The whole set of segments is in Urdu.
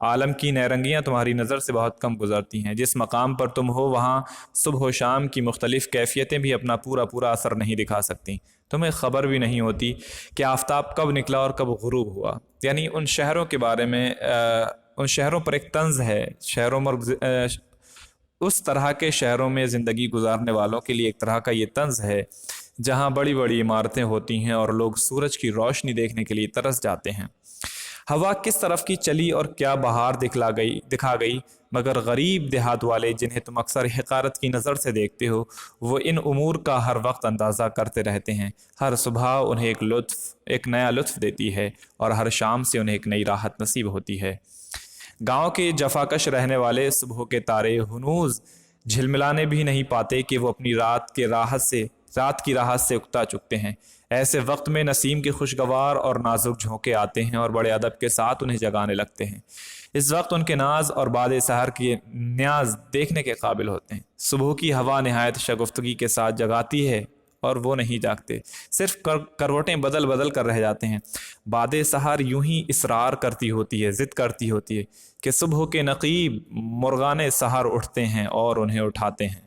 عالم کی نیرنگیاں تمہاری نظر سے بہت کم گزرتی ہیں، جس مقام پر تم ہو وہاں صبح و شام کی مختلف کیفیتیں بھی اپنا پورا اثر نہیں دکھا سکتی، تمہیں خبر بھی نہیں ہوتی کہ آفتاب کب نکلا اور کب غروب ہوا۔ یعنی ان شہروں کے بارے میں ان شہروں پر ایک طنز ہے، شہروں پر اس طرح کے شہروں میں زندگی گزارنے والوں کے لیے ایک طرح کا یہ طنز ہے جہاں بڑی بڑی عمارتیں ہوتی ہیں اور لوگ سورج کی روشنی دیکھنے کے لیے ترس جاتے ہیں۔ ہوا کس طرف کی چلی اور کیا بہار دکھا گئی، مگر غریب دیہات والے جنہیں تم اکثر حقارت کی نظر سے دیکھتے ہو، وہ ان امور کا ہر وقت اندازہ کرتے رہتے ہیں۔ ہر صبح انہیں ایک نیا لطف دیتی ہے اور ہر شام سے انہیں ایک نئی راحت نصیب ہوتی ہے۔ گاؤں کے جفاکش رہنے والے صبح کے تارے ہنوز جھلملانے بھی نہیں پاتے کہ وہ اپنی رات کی راحت سے اکتا چکتے ہیں۔ ایسے وقت میں نسیم کے خوشگوار اور نازک جھونکے آتے ہیں اور بڑے ادب کے ساتھ انہیں جگانے لگتے ہیں۔ اس وقت ان کے ناز اور باد سحر کی نیاز دیکھنے کے قابل ہوتے ہیں۔ صبح کی ہوا نہایت شگفتگی کے ساتھ جگاتی ہے اور وہ نہیں جاگتے، صرف کروٹیں بدل کر رہ جاتے ہیں۔ باد سحر یوں ہی اصرار کرتی ہوتی ہے، ضد کرتی ہوتی ہے کہ صبح کے نقیب مرغان سحر اٹھتے ہیں اور انہیں اٹھاتے ہیں۔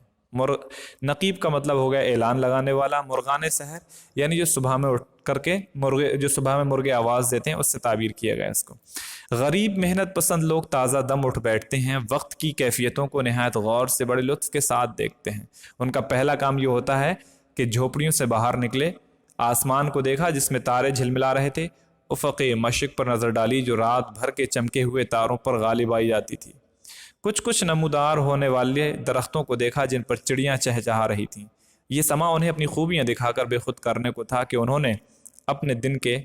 نقیب کا مطلب ہو گیا اعلان لگانے والا، مرغان سحر یعنی جو صبح میں اٹھ کر کے مرغے آواز دیتے ہیں، اس سے تعبیر کیا گیا اس کو۔ غریب محنت پسند لوگ تازہ دم اٹھ بیٹھتے ہیں، وقت کی کیفیتوں کو نہایت غور سے بڑے لطف کے ساتھ دیکھتے ہیں۔ ان کا پہلا کام یہ ہوتا ہے کہ جھوپڑیوں سے باہر نکلے، آسمان کو دیکھا جس میں تارے جھلملا رہے تھے، افق مشرق پر نظر ڈالی جو رات بھر کے چمکے ہوئے تاروں پر غالب آئی جاتی تھی، کچھ نمودار ہونے والے درختوں کو دیکھا جن پر چڑیاں چہچہا رہی تھیں۔ یہ سما انہیں اپنی خوبیاں دکھا کر بے خود کرنے کو تھا کہ انہوں نے اپنے دن کے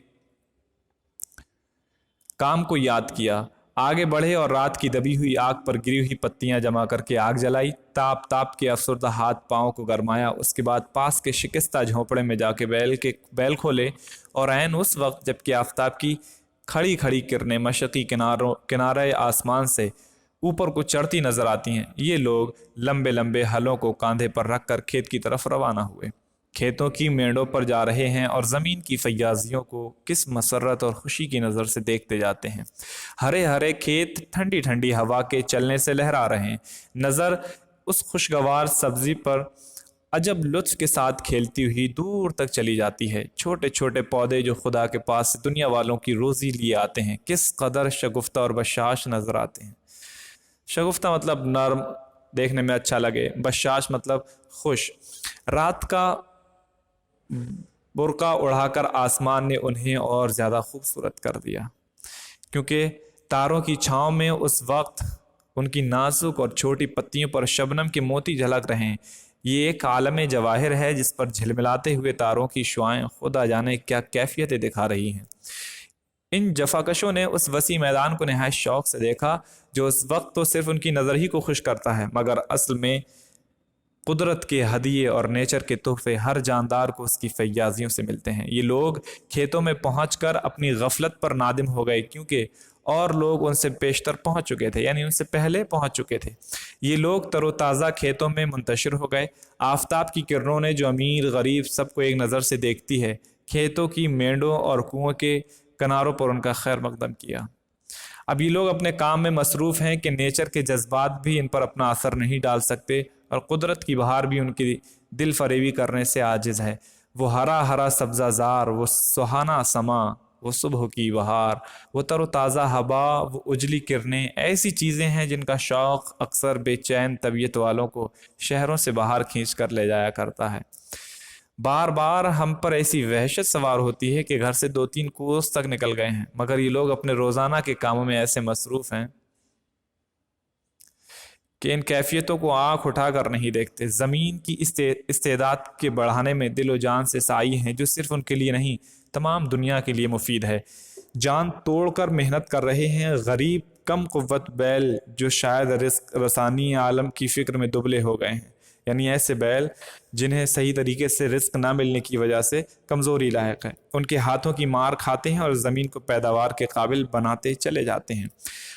کام کو یاد کیا، آگے بڑھے اور رات کی دبی ہوئی آگ پر گری ہوئی پتیاں جمع کر کے آگ جلائی، تاپ کے افسردہ ہاتھ پاؤں کو گرمایا، اس کے بعد پاس کے شکستہ جھونپڑے میں جا کے بیل کھولے اور عین اس وقت جب کہ آفتاب کی کھڑی کرنیں مشرقی کنارے آسمان سے اوپر کو چڑھتی نظر آتی ہیں، یہ لوگ لمبے ہلوں کو کاندھے پر رکھ کر کھیت کی طرف روانہ ہوئے۔ کھیتوں کی مینڈوں پر جا رہے ہیں اور زمین کی فیاضیوں کو کس مسرت اور خوشی کی نظر سے دیکھتے جاتے ہیں۔ ہرے کھیت ٹھنڈی ہوا کے چلنے سے لہرا رہے ہیں، نظر اس خوشگوار سبزی پر عجب لطف کے ساتھ کھیلتی ہوئی دور تک چلی جاتی ہے۔ چھوٹے پودے جو خدا کے پاس سے دنیا والوں کی روزی لیے آتے ہیں کس قدر شگفتہ اور بشاش نظر آتے ہیں۔ شگفتہ مطلب نرم، دیکھنے میں اچھا لگے، بشاش مطلب خوش۔ رات کا برقع اڑا کر آسمان نے انہیں اور زیادہ خوبصورت کر دیا، کیونکہ تاروں کی چھاؤں میں اس وقت ان کی نازک اور چھوٹی پتیوں پر شبنم کے موتی جھلک رہے ہیں۔ یہ ایک عالم جواہر ہے جس پر جھلملاتے ہوئے تاروں کی شعاعیں خدا جانے کیا کیفیتیں دکھا رہی ہیں۔ ان جفاکشوں نے اس وسیع میدان کو نہایت شوق سے دیکھا جو اس وقت تو صرف ان کی نظر ہی کو خوش کرتا ہے، مگر اصل میں قدرت کے ہدیے اور نیچر کے تحفے ہر جاندار کو اس کی فیاضیوں سے ملتے ہیں۔ یہ لوگ کھیتوں میں پہنچ کر اپنی غفلت پر نادم ہو گئے، کیونکہ اور لوگ ان سے پیشتر پہنچ چکے تھے، یعنی ان سے پہلے پہنچ چکے تھے۔ یہ لوگ تر و تازہ کھیتوں میں منتشر ہو گئے۔ آفتاب کی کرنوں نے جو امیر غریب سب کو ایک نظر سے دیکھتی ہے، کھیتوں کی مینڈوں اور کنووں کے کناروں پر ان کا خیر مقدم کیا۔ اب یہ لوگ اپنے کام میں مصروف ہیں کہ نیچر کے جذبات بھی ان پر اپنا اثر نہیں ڈال سکتے اور قدرت کی بہار بھی ان کی دل فریبی کرنے سے عاجز ہے۔ وہ ہرا سبزہ زار، وہ سہانا سما، وہ صبح کی بہار، وہ تر و تازہ ہوا، وہ اجلی کرنیں، ایسی چیزیں ہیں جن کا شوق اکثر بے چین طبیعت والوں کو شہروں سے باہر کھینچ کر لے جایا کرتا ہے۔ بار ہم پر ایسی وحشت سوار ہوتی ہے کہ گھر سے 2-3 کوس تک نکل گئے ہیں، مگر یہ لوگ اپنے روزانہ کے کاموں میں ایسے مصروف ہیں کہ ان کیفیتوں کو آنکھ اٹھا کر نہیں دیکھتے۔ زمین کی استعداد کے بڑھانے میں دل و جان سے سائی ہیں جو صرف ان کے لیے نہیں تمام دنیا کے لیے مفید ہے۔ جان توڑ کر محنت کر رہے ہیں غریب کم قوت بیل جو شاید رزق رسانی عالم کی فکر میں دبلے ہو گئے ہیں، یعنی ایسے بیل جنہیں صحیح طریقے سے رزق نہ ملنے کی وجہ سے کمزوری لاحق ہے، ان کے ہاتھوں کی مار کھاتے ہیں اور زمین کو پیداوار کے قابل بناتے چلے جاتے ہیں۔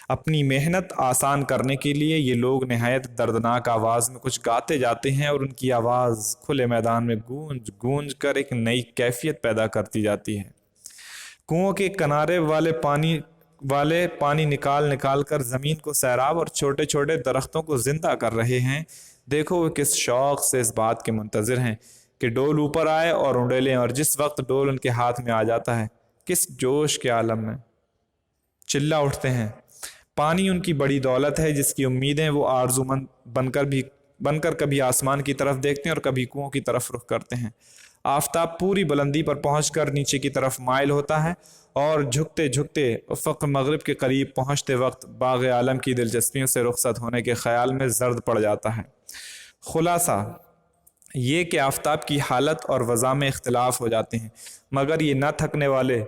اپنی محنت آسان کرنے کے لیے یہ لوگ نہایت دردناک آواز میں کچھ گاتے جاتے ہیں اور ان کی آواز کھلے میدان میں گونج کر ایک نئی کیفیت پیدا کرتی جاتی ہے۔ کنووں کے کنارے والے پانی والے پانی نکال نکال کر زمین کو سیراب اور چھوٹے چھوٹے درختوں کو زندہ کر رہے ہیں۔ دیکھو وہ کس شوق سے اس بات کے منتظر ہیں کہ ڈول اوپر آئے اور اونڈیلیں، اور جس وقت ڈول ان کے ہاتھ میں آ جاتا ہے کس جوش کے عالم میں چلا اٹھتے ہیں۔ پانی ان کی بڑی دولت ہے جس کی امیدیں وہ آرزومند بن کر کبھی آسمان کی طرف دیکھتے ہیں اور کبھی کنووں کی طرف رخ کرتے ہیں۔ آفتاب پوری بلندی پر پہنچ کر نیچے کی طرف مائل ہوتا ہے اور جھکتے جھکتے افق مغرب کے قریب پہنچتے وقت باغ عالم کی دلچسپیوں سے رخصت ہونے کے خیال میں زرد پڑ جاتا ہے۔ خلاصہ یہ کہ آفتاب کی حالت اور وضع میں اختلاف ہو جاتے ہیں، مگر یہ نہ تھکنے والے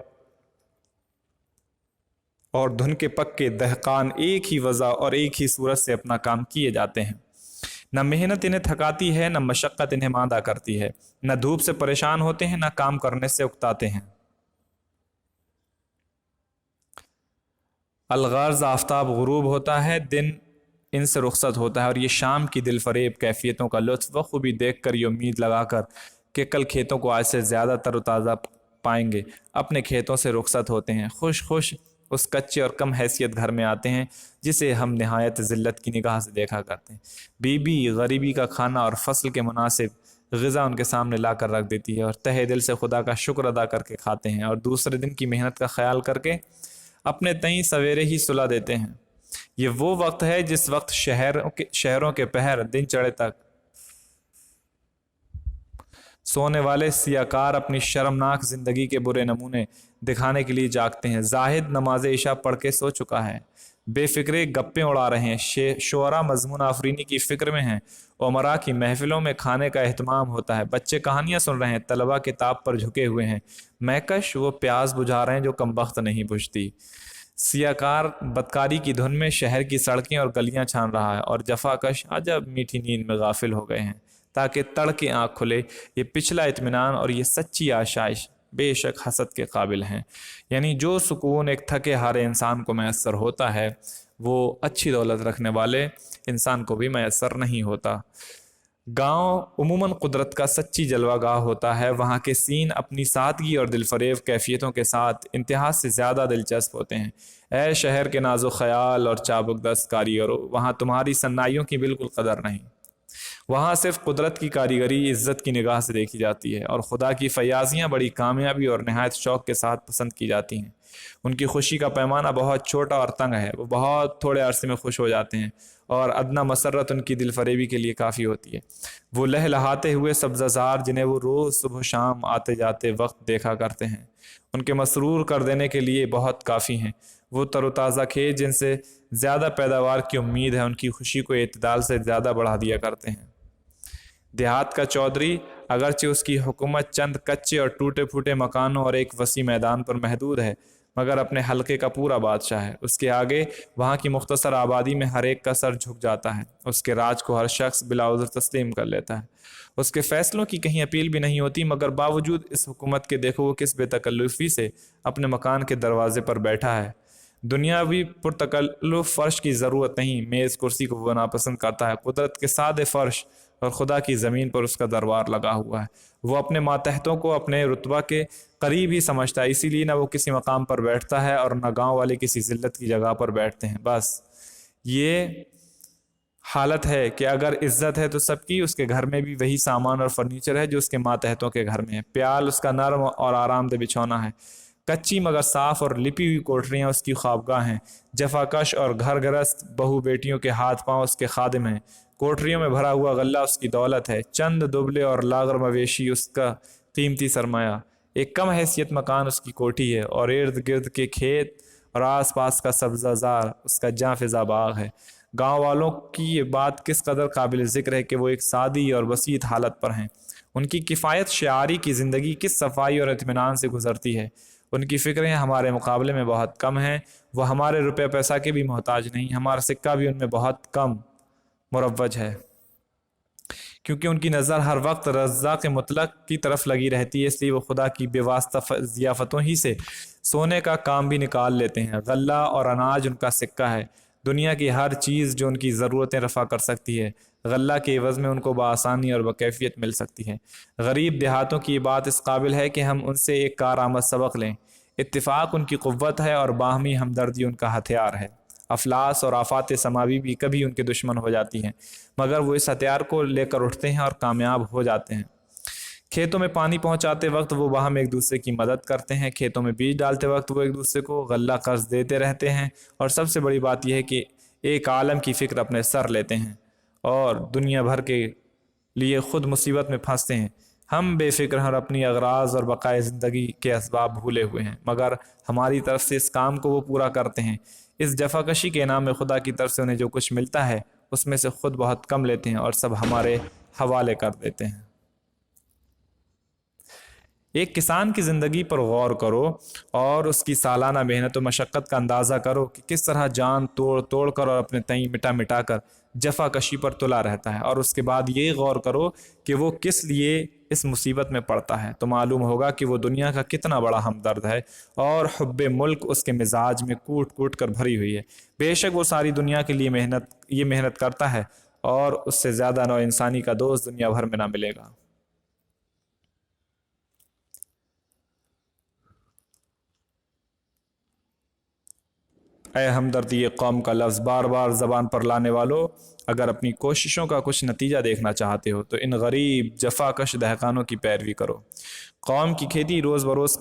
اور دھن کے پکے دہقان ایک ہی وضع اور ایک ہی صورت سے اپنا کام کیے جاتے ہیں۔ نہ محنت انہیں تھکاتی ہے، نہ مشقت انہیں ماندہ کرتی ہے، نہ دھوپ سے پریشان ہوتے ہیں، نہ کام کرنے سے اکتاتے ہیں۔ الغرض آفتاب غروب ہوتا ہے، دن ان سے رخصت ہوتا ہے، اور یہ شام کی دل فریب کیفیتوں کا لطف بخوبی دیکھ کر یہ امید لگا کر کہ کل کھیتوں کو آج سے زیادہ تر و تازہ پائیں گے، اپنے کھیتوں سے رخصت ہوتے ہیں۔ خوش خوش اس کچے اور کم حیثیت گھر میں آتے ہیں جسے ہم نہایت ذلت کی نگاہ سے دیکھا کرتے ہیں۔ بیوی غریبی کا کھانا اور فصل کے مناسب غذا ان کے سامنے لا کر رکھ دیتی ہے، اور تہہ دل سے خدا کا شکر ادا کر کے کھاتے ہیں، اور دوسرے دن کی محنت کا خیال کر کے اپنے تئیں سویرے ہی سلا دیتے ہیں۔ یہ وہ وقت ہے جس وقت شہروں کے پہر دن چڑھے تک سونے والے سیاکار اپنی شرمناک زندگی کے برے نمونے دکھانے کے لیے جاگتے ہیں۔ زاہد نماز عشاء پڑھ کے سو چکا ہے، بے فکرے گپیں اڑا رہے ہیں، شعراء مضمون آفرینی کی فکر میں ہیں، امراء کی محفلوں میں کھانے کا اہتمام ہوتا ہے، بچے کہانیاں سن رہے ہیں، طلباء کتاب پر جھکے ہوئے ہیں، مہکش وہ پیاس بجھا رہے ہیں جو کم بخت نہیں بجھتی۔ سیاکار بدکاری کی دھن میں شہر کی سڑکیں اور گلیاں چھان رہا ہے، اور جفاکش عجب میٹھی نیند میں غافل ہو گئے ہیں تاکہ تڑکے آنکھ کھلے۔ یہ پچھلا اطمینان اور یہ سچی آشائش بے شک حسد کے قابل ہیں، یعنی جو سکون ایک تھکے ہارے انسان کو میسر ہوتا ہے وہ اچھی دولت رکھنے والے انسان کو بھی میسر نہیں ہوتا۔ گاؤں عموماً قدرت کا سچی جلوہ گاہ ہوتا ہے، وہاں کے سین اپنی سادگی اور دل فریب کیفیتوں کے ساتھ انتہا سے زیادہ دلچسپ ہوتے ہیں۔ اے شہر کے ناز و خیال اور چابک دست کاریگروں، وہاں تمہاری صنائیوں کی بالکل قدر نہیں، وہاں صرف قدرت کی کاریگری عزت کی نگاہ سے دیکھی جاتی ہے، اور خدا کی فیاضیاں بڑی کامیابی اور نہایت شوق کے ساتھ پسند کی جاتی ہیں۔ ان کی خوشی کا پیمانہ بہت چھوٹا اور تنگ ہے، وہ بہت تھوڑے عرصے میں خوش ہو جاتے ہیں، اور ادنا مسرت ان کی دل فریبی کے لیے کافی ہوتی ہے۔ وہ لہلہاتے ہوئے سبزہ زار جنہیں وہ روز صبح شام آتے جاتے وقت دیکھا کرتے ہیں ان کے مسرور کر دینے کے لیے بہت کافی ہیں۔ وہ تر و تازہ کھیت جن سے زیادہ پیداوار کی امید ہے ان کی خوشی کو اعتدال سے زیادہ بڑھا دیا کرتے ہیں۔ دیہات کا چودھری اگرچہ اس کی حکومت چند کچے اور ٹوٹے پھوٹے مکانوں اور ایک وسیع میدان پر محدود ہے، مگر اپنے حلقے کا پورا بادشاہ ہے۔ اس کے آگے وہاں کی مختصر آبادی میں ہر ایک کا سر جھک جاتا ہے، اس کے راج کو ہر شخص بلا عذر تسلیم کر لیتا ہے۔ اس کے فیصلوں کی کہیں اپیل بھی نہیں ہوتی، مگر باوجود اس حکومت کے دیکھو وہ کس بے تکلفی سے اپنے مکان کے دروازے پر بیٹھا ہے۔ دنیاوی پرتکلف فرش کی ضرورت نہیں، میز کرسی کو وہ ناپسند کرتا ہے، قدرت کے سادے فرش اور خدا کی زمین پر اس کا دربار لگا ہوا ہے۔ وہ اپنے ماتحتوں کو اپنے رتبہ کے قریب ہی سمجھتا ہے، اسی لیے نہ وہ کسی مقام پر بیٹھتا ہے اور نہ گاؤں والے کسی ذلت کی جگہ پر بیٹھتے ہیں۔ بس یہ حالت ہے کہ اگر عزت ہے تو سب کی، اس کے گھر میں بھی وہی سامان اور فرنیچر ہے جو اس کے ماتحتوں کے گھر میں ہے۔ پیال اس کا نرم اور آرام دہ بچھونا ہے، کچی مگر صاف اور لپی ہوئی کوٹریاں اس کی خوابگاہ ہیں، جفاکش اور گھر گرست بہو بیٹیوں کے ہاتھ پاؤں اس کے خادم ہیں، کوٹریوں میں بھرا ہوا غلہ اس کی دولت ہے، چند دبلے اور لاغر مویشی اس کا قیمتی سرمایہ، ایک کم حیثیت مکان اس کی کوٹھی ہے، اور ارد گرد کے کھیت اور آس پاس کا سبزہ زار اس کا جاں فضا باغ ہے۔ گاؤں والوں کی یہ بات کس قدر قابل ذکر ہے کہ وہ ایک سادی اور بسیط حالت پر ہیں، ان کی کفایت شعاری کی زندگی کس صفائی اور اطمینان سے گزرتی ہے، ان کی فکریں ہمارے مقابلے میں بہت کم ہیں، وہ ہمارے روپے پیسہ کے بھی محتاج نہیں، ہمارا سکہ بھی ان میں بہت کم مروج ہے، کیونکہ ان کی نظر ہر وقت رزاق مطلق کی طرف لگی رہتی ہے، اس لیے وہ خدا کی بے واسطہ ضیافتوں ہی سے سونے کا کام بھی نکال لیتے ہیں۔ غلہ اور اناج ان کا سکہ ہے، دنیا کی ہر چیز جو ان کی ضرورتیں رفع کر سکتی ہے غلہ کے عوض میں ان کو بآسانی اور بکیفیت مل سکتی ہے۔ غریب دیہاتوں کی یہ بات اس قابل ہے کہ ہم ان سے ایک کارآمد سبق لیں۔ اتفاق ان کی قوت ہے اور باہمی ہمدردی ان کا ہتھیار ہے۔ افلاس اور آفات سماوی بھی کبھی ان کے دشمن ہو جاتی ہیں، مگر وہ اس ہتھیار کو لے کر اٹھتے ہیں اور کامیاب ہو جاتے ہیں۔ کھیتوں میں پانی پہنچاتے وقت وہ باہم ایک دوسرے کی مدد کرتے ہیں، کھیتوں میں بیج ڈالتے وقت وہ ایک دوسرے کو غلہ قرض دیتے رہتے ہیں، اور سب سے بڑی بات یہ ہے کہ ایک عالم کی فکر اپنے سر لیتے ہیں اور دنیا بھر کے لیے خود مصیبت میں پھنستے ہیں۔ ہم بے فکر ہیں اور اپنی اغراض اور بقائے زندگی کے اسباب بھولے ہوئے ہیں، مگر ہماری طرف سے اس کام کو وہ پورا کرتے ہیں۔ اس جفاکشی کے انعام میں خدا کی طرف سے انہیں جو کچھ ملتا ہے اس میں سے خود بہت کم لیتے ہیں اور سب ہمارے حوالے کر دیتے ہیں۔ ایک کسان کی زندگی پر غور کرو اور اس کی سالانہ محنت و مشقت کا اندازہ کرو کہ کس طرح جان توڑ توڑ کر اور اپنے تئیں مٹا مٹا کر جفا کشی پر تلا رہتا ہے، اور اس کے بعد یہ غور کرو کہ وہ کس لیے اس مصیبت میں پڑتا ہے، تو معلوم ہوگا کہ وہ دنیا کا کتنا بڑا ہمدرد ہے اور حب ملک اس کے مزاج میں کوٹ کوٹ کر بھری ہوئی ہے۔ بے شک وہ ساری دنیا کے لیے محنت کرتا ہے، اور اس سے زیادہ نوع انسانی کا دوست دنیا بھر میں نہ ملے گا۔ اے ہمدردی قوم کا لفظ بار بار زبان پر لانے والو، اگر اپنی کوششوں کا کچھ نتیجہ دیکھنا چاہتے ہو تو ان غریب جفاکش دہقانوں کی پیروی کرو۔ قوم کی کھیتی روز بروز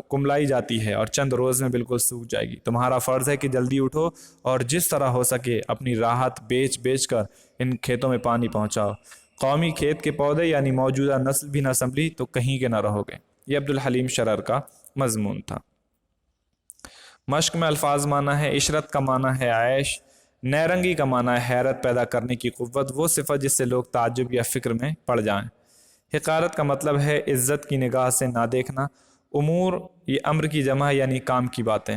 کملائی جاتی ہے اور چند روز میں بالکل سوکھ جائے گی۔ تمہارا فرض ہے کہ جلدی اٹھو اور جس طرح ہو سکے اپنی راحت بیچ بیچ کر ان کھیتوں میں پانی پہنچاؤ۔ قومی کھیت کے پودے یعنی موجودہ نسل بھی نہ سنبھلی تو کہیں کے نہ رہو گے۔ یہ عبدالحلیم شرر کا مضمون تھا۔ مشق میں الفاظ معنی ہے عشرت کا معنی ہے عیش، نیرنگی کا معنی ہے حیرت پیدا کرنے کی قوت، وہ صفت جس سے لوگ تعجب یا فکر میں پڑ جائیں۔ حقارت کا مطلب ہے عزت کی نگاہ سے نہ دیکھنا۔ امور یہ امر کی جمع یعنی کام کی باتیں۔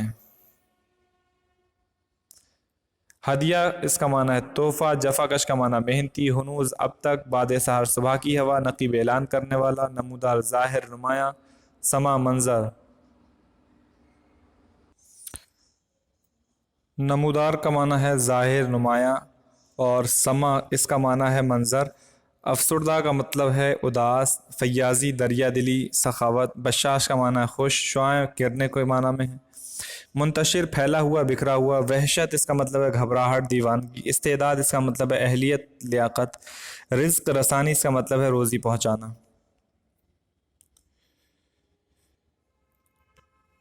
ہدیہ اس کا معنی ہے تحفہ، جفاکش کا معنی محنتی، ہنوز اب تک، بعد سحر صبح کی ہوا، نقیب اعلان کرنے والا، نمودار ظاہر نمایاں، سما منظر۔ نمودار کا معنی ہے ظاہر نمایاں اور سما اس کا معنی ہے منظر۔ افسردہ کا مطلب ہے اداس، فیاضی دریا دلی سخاوت۔ بشاش کا معنی ہے خوش، شعاع گرنے کے معنی میں ہے۔ منتشر پھیلا ہوا بکھرا ہوا۔ وحشت اس کا مطلب ہے گھبراہٹ دیوانگی۔ استعداد اس کا مطلب ہے اہلیت لیاقت۔ رزق رسانی اس کا مطلب ہے روزی پہنچانا۔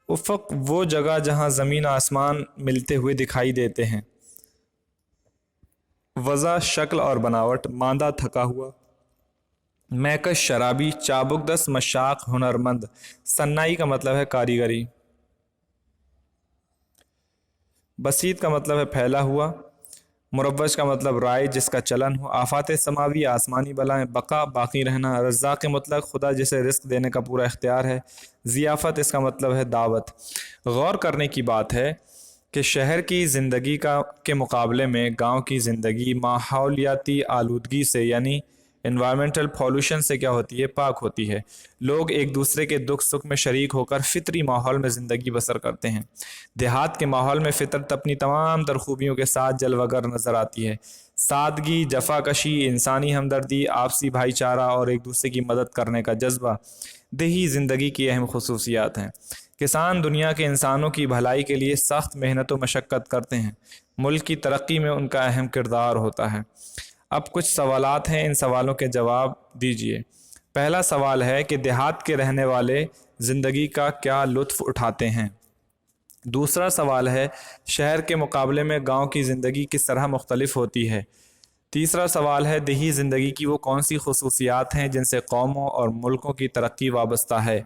افق وہ جگہ جہاں زمین آسمان ملتے ہوئے دکھائی دیتے ہیں۔ وضع شکل اور بناوٹ، ماندہ تھکا ہوا۔ میکش شرابی، چابک دست مشاق ہنرمند۔ صناعی کا مطلب ہے کاریگری۔ بسیط کا مطلب ہے پھیلا ہوا۔ مروج کا مطلب رائج جس کا چلن ہو۔ آفات سماوی آسمانی بلائیں، بقا باقی رہنا۔ رزاق مطلق خدا جسے رزق دینے کا پورا اختیار ہے۔ ضیافت اس کا مطلب ہے دعوت۔ غور کرنے کی بات ہے کہ شہر کی زندگی کے مقابلے میں گاؤں کی زندگی ماحولیاتی آلودگی سے یعنی انوائرمنٹل پولوشن سے کیا ہوتی ہے؟ پاک ہوتی ہے۔ لوگ ایک دوسرے کے دکھ سکھ میں شریک ہو کر فطری ماحول میں زندگی بسر کرتے ہیں۔ دیہات کے ماحول میں فطرت اپنی تمام تر خوبیوں کے ساتھ جلوہ گر نظر آتی ہے۔ سادگی، جفاکشی، انسانی ہمدردی، آپسی بھائی چارہ اور ایک دوسرے کی مدد کرنے کا جذبہ دیہی زندگی کی اہم خصوصیات ہیں۔ کسان دنیا کے انسانوں کی بھلائی کے لیے سخت محنت و مشقت کرتے ہیں۔ ملک کی ترقی میں ان کا اہم کردار ہوتا ہے۔ اب کچھ سوالات ہیں، ان سوالوں کے جواب دیجیے۔ پہلا سوال ہے کہ دیہات کے رہنے والے زندگی کا کیا لطف اٹھاتے ہیں؟ دوسرا سوال ہے شہر کے مقابلے میں گاؤں کی زندگی کس طرح مختلف ہوتی ہے؟ تیسرا سوال ہے دیہی زندگی کی وہ کون سی خصوصیات ہیں جن سے قوموں اور ملکوں کی ترقی وابستہ ہے؟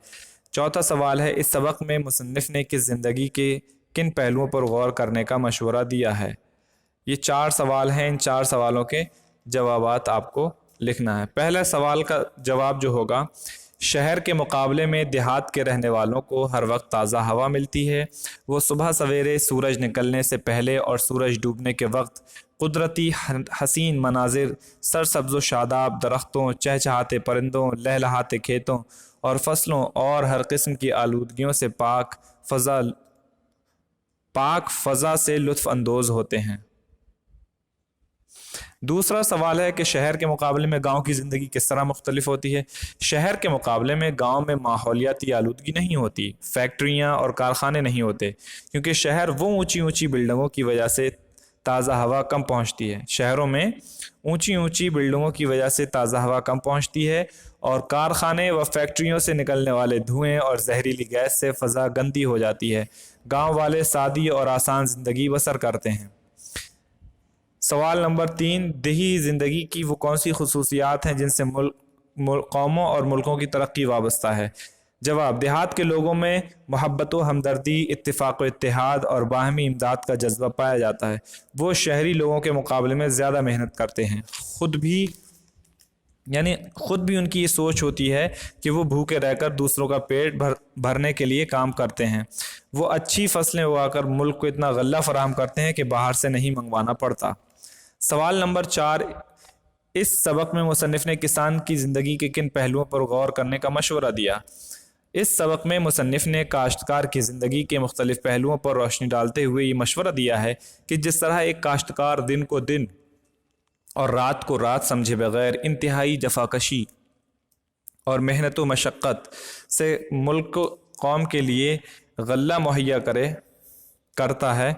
چوتھا سوال ہے اس سبق میں مصنف نے کس زندگی کے کن پہلوؤں پر غور کرنے کا مشورہ دیا ہے؟ یہ 4 سوال ہیں، ان 4 سوالوں کے جوابات آپ کو لکھنا ہے۔ پہلا سوال کا جواب جو ہوگا، شہر کے مقابلے میں دیہات کے رہنے والوں کو ہر وقت تازہ ہوا ملتی ہے۔ وہ صبح سویرے سورج نکلنے سے پہلے اور سورج ڈوبنے کے وقت قدرتی حسین مناظر، سرسبز و شاداب درختوں، چہچہاتے پرندوں، لہلہاتے کھیتوں اور فصلوں اور ہر قسم کی آلودگیوں سے پاک فضا سے لطف اندوز ہوتے ہیں۔ دوسرا سوال ہے کہ شہر کے مقابلے میں گاؤں کی زندگی کس طرح مختلف ہوتی ہے؟ شہر کے مقابلے میں گاؤں میں ماحولیاتی آلودگی نہیں ہوتی، فیکٹریاں اور کارخانے نہیں ہوتے، کیونکہ شہر وہ اونچی اونچی بلڈنگوں کی وجہ سے تازہ ہوا کم پہنچتی ہے۔ شہروں میں اونچی اونچی بلڈنگوں کی وجہ سے تازہ ہوا کم پہنچتی ہے اور کارخانے و فیکٹریوں سے نکلنے والے دھوئیں اور زہریلی گیس سے فضا گندی ہو جاتی ہے۔ گاؤں والے سادی اور آسان زندگی بسر کرتے ہیں۔ سوال نمبر 3، دیہی زندگی کی وہ کون سی خصوصیات ہیں جن سے قوموں اور ملکوں کی ترقی وابستہ ہے؟ جواب، دیہات کے لوگوں میں محبت و ہمدردی، اتفاق و اتحاد اور باہمی امداد کا جذبہ پایا جاتا ہے۔ وہ شہری لوگوں کے مقابلے میں زیادہ محنت کرتے ہیں، خود بھی ان کی یہ سوچ ہوتی ہے کہ وہ بھوکے رہ کر دوسروں کا پیٹ بھرنے کے لیے کام کرتے ہیں۔ وہ اچھی فصلیں اگا کر ملک کو اتنا غلہ فراہم کرتے ہیں کہ باہر سے نہیں منگوانا پڑتا۔ سوال نمبر 4، اس سبق میں مصنف نے کسان کی زندگی کے کن پہلوؤں پر غور کرنے کا مشورہ دیا؟ اس سبق میں مصنف نے کاشتکار کی زندگی کے مختلف پہلوؤں پر روشنی ڈالتے ہوئے یہ مشورہ دیا ہے کہ جس طرح ایک کاشتکار دن کو دن اور رات کو رات سمجھے بغیر انتہائی جفاکشی اور محنت و مشقت سے ملک قوم کے لیے غلہ مہیا کرتا ہے،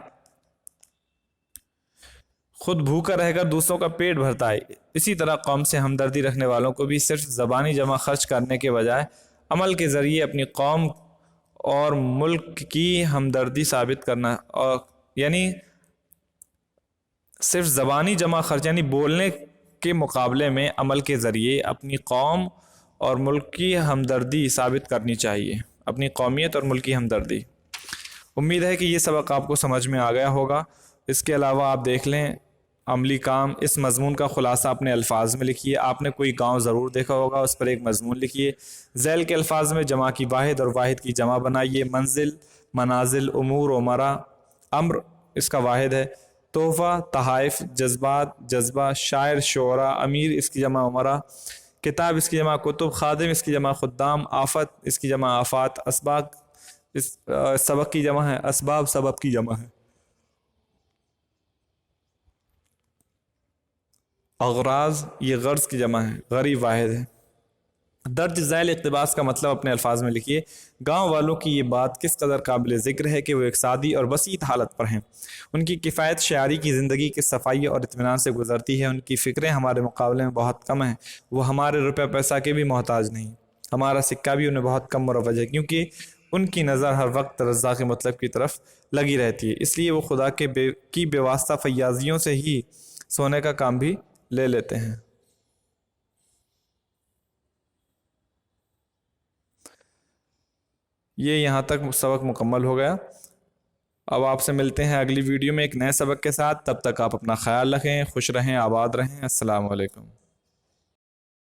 خود بھوکا رہ کر دوسروں کا پیٹ بھرتا ہے، اسی طرح قوم سے ہمدردی رکھنے والوں کو بھی صرف زبانی جمع خرچ کرنے کے بجائے عمل کے ذریعے اپنی قوم اور ملک کی ہمدردی ثابت کرنا، اور صرف زبانی جمع خرچ بولنے کے مقابلے میں عمل کے ذریعے اپنی قوم اور ملک کی ہمدردی ثابت کرنی چاہیے، اپنی قومیت اور ملکی ہمدردی۔ امید ہے کہ یہ سبق آپ کو سمجھ میں آ گیا ہوگا۔ اس کے علاوہ آپ دیکھ لیں عملی کام، اس مضمون کا خلاصہ اپنے الفاظ میں لکھیے۔ آپ نے کوئی گاؤں ضرور دیکھا ہوگا، اس پر ایک مضمون لکھیے، ذیل کے الفاظ میں جمع کی واحد اور واحد کی جمع بنائیے۔ منزل، منازل، امور، امرا، امر اس کا واحد ہے، تحفہ، تحائف، جذبات، جذبہ، شاعر، شعراء، امیر اس کی جمع امرا، کتاب اس کی جمع کتب، خادم اس کی جمع خدام، آفت اس کی جمع آفات، اسباق اس سبق کی جمع ہے، اسباب سبب کی جمع ہے، اغراض یہ غرض کی جمع ہے، غریب واحد ہے۔ درج ذیل اقتباس کا مطلب اپنے الفاظ میں لکھیے۔ گاؤں والوں کی یہ بات کس قدر قابل ذکر ہے کہ وہ ایک سادی اور بسیط حالت پر ہیں۔ ان کی کفایت شعاری کی زندگی کے صفائی اور اطمینان سے گزرتی ہے۔ ان کی فکریں ہمارے مقابلے میں بہت کم ہیں۔ وہ ہمارے روپے پیسہ کے بھی محتاج نہیں، ہمارا سکہ بھی انہیں بہت کم مروج ہے، کیونکہ ان کی نظر ہر وقت رزاق مطلب کی طرف لگی رہتی ہے، اس لیے وہ خدا کی بے واسطہ فیاضیوں سے ہی سونے کا کام بھی لے لیتے ہیں۔ یہ یہاں تک سبق مکمل ہو گیا۔ اب آپ سے ملتے ہیں اگلی ویڈیو میں ایک نئے سبق کے ساتھ۔ تب تک آپ اپنا خیال رکھیں، خوش رہیں، آباد رہیں۔ السلام علیکم۔